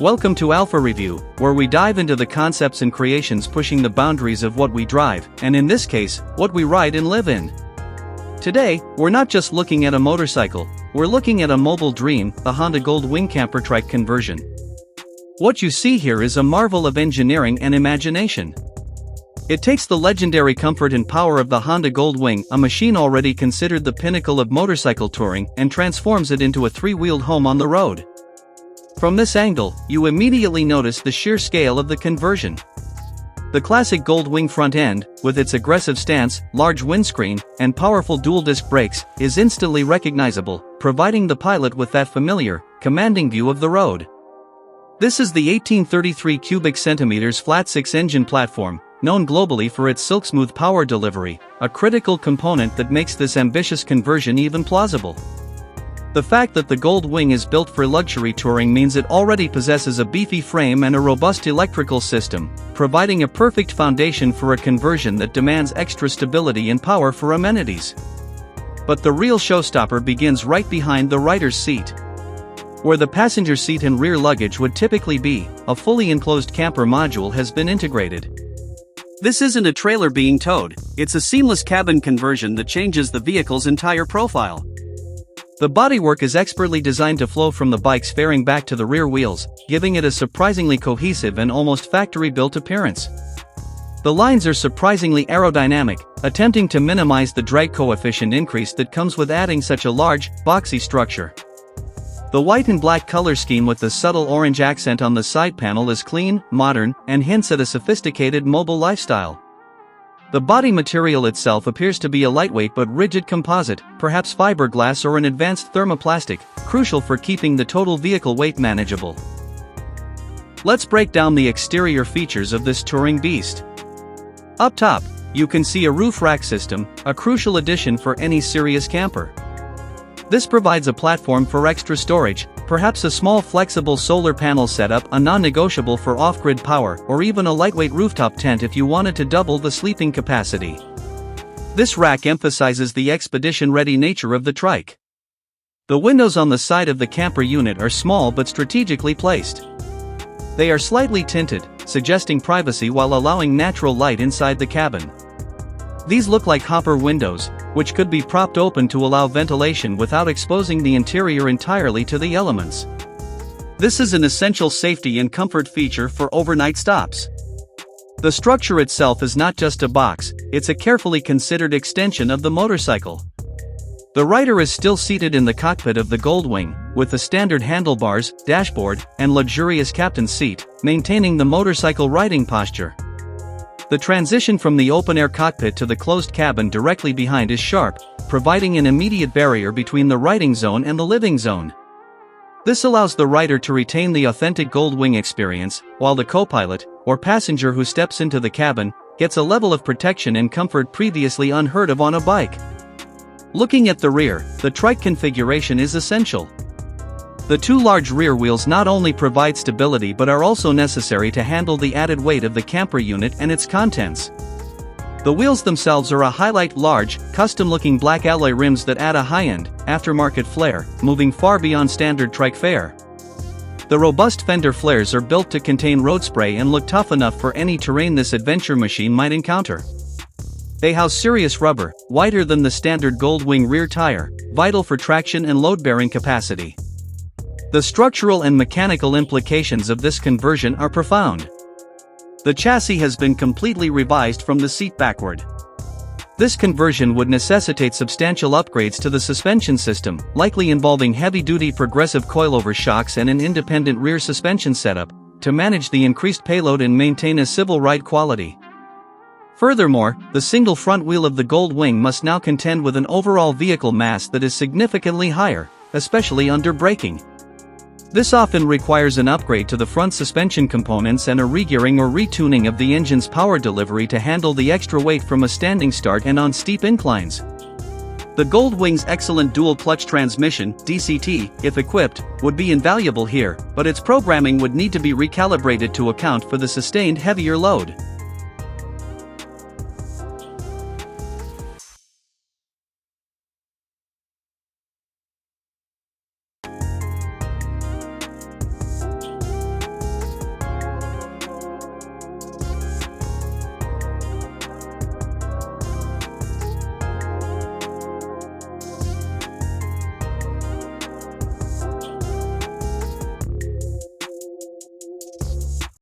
Welcome to Alpha Review, where we dive into the concepts and creations pushing the boundaries of what we drive, and in this case, what we ride and live in. Today, we're not just looking at a motorcycle, we're looking at a mobile dream, the Honda Goldwing Camper Trike conversion. What you see here is a marvel of engineering and imagination. It takes the legendary comfort and power of the Honda Goldwing, a machine already considered the pinnacle of motorcycle touring, and transforms it into a three-wheeled home on the road. From this angle, you immediately notice the sheer scale of the conversion. The classic Goldwing front end, with its aggressive stance, large windscreen, and powerful dual-disc brakes, is instantly recognizable, providing the pilot with that familiar, commanding view of the road. This is the 1833 cubic centimeters flat-six engine platform, known globally for its silk-smooth power delivery, a critical component that makes this ambitious conversion even plausible. The fact that the Goldwing is built for luxury touring means it already possesses a beefy frame and a robust electrical system, providing a perfect foundation for a conversion that demands extra stability and power for amenities. But the real showstopper begins right behind the rider's seat. Where the passenger seat and rear luggage would typically be, a fully enclosed camper module has been integrated. This isn't a trailer being towed, it's a seamless cabin conversion that changes the vehicle's entire profile. The bodywork is expertly designed to flow from the bike's fairing back to the rear wheels, giving it a surprisingly cohesive and almost factory-built appearance. The lines are surprisingly aerodynamic, attempting to minimize the drag coefficient increase that comes with adding such a large, boxy structure. The white and black color scheme with the subtle orange accent on the side panel is clean, modern, and hints at a sophisticated mobile lifestyle. The body material itself appears to be a lightweight but rigid composite, perhaps fiberglass or an advanced thermoplastic, crucial for keeping the total vehicle weight manageable. Let's break down the exterior features of this touring beast. Up top, you can see a roof rack system, a crucial addition for any serious camper. This provides a platform for extra storage, perhaps a small flexible solar panel setup, a non-negotiable for off-grid power, or even a lightweight rooftop tent if you wanted to double the sleeping capacity. This rack emphasizes the expedition-ready nature of the Trike. The windows on the side of the camper unit are small but strategically placed. They are slightly tinted, suggesting privacy while allowing natural light inside the cabin. These look like hopper windows, which could be propped open to allow ventilation without exposing the interior entirely to the elements. This is an essential safety and comfort feature for overnight stops. The structure itself is not just a box, it's a carefully considered extension of the motorcycle. The rider is still seated in the cockpit of the Goldwing, with the standard handlebars, dashboard, and luxurious captain's seat, maintaining the motorcycle riding posture. The transition from the open-air cockpit to the closed cabin directly behind is sharp, providing an immediate barrier between the riding zone and the living zone. This allows the rider to retain the authentic Goldwing experience, while the co-pilot, or passenger who steps into the cabin, gets a level of protection and comfort previously unheard of on a bike. Looking at the rear, the Trike configuration is essential. The two large rear wheels not only provide stability but are also necessary to handle the added weight of the camper unit and its contents. The wheels themselves are a highlight, large, custom-looking black alloy rims that add a high-end, aftermarket flair, moving far beyond standard Trike fare. The robust fender flares are built to contain road spray and look tough enough for any terrain this adventure machine might encounter. They house serious rubber, wider than the standard Goldwing rear tire, vital for traction and load-bearing capacity. The structural and mechanical implications of this conversion are profound. The chassis has been completely revised from the seat backward. This conversion would necessitate substantial upgrades to the suspension system, likely involving heavy-duty progressive coilover shocks and an independent rear suspension setup, to manage the increased payload and maintain a civil ride quality. Furthermore, the single front wheel of the Goldwing must now contend with an overall vehicle mass that is significantly higher, especially under braking. This often requires an upgrade to the front suspension components and a regearing or retuning of the engine's power delivery to handle the extra weight from a standing start and on steep inclines. The Goldwing's excellent dual-clutch transmission, DCT, if equipped, would be invaluable here, but its programming would need to be recalibrated to account for the sustained heavier load.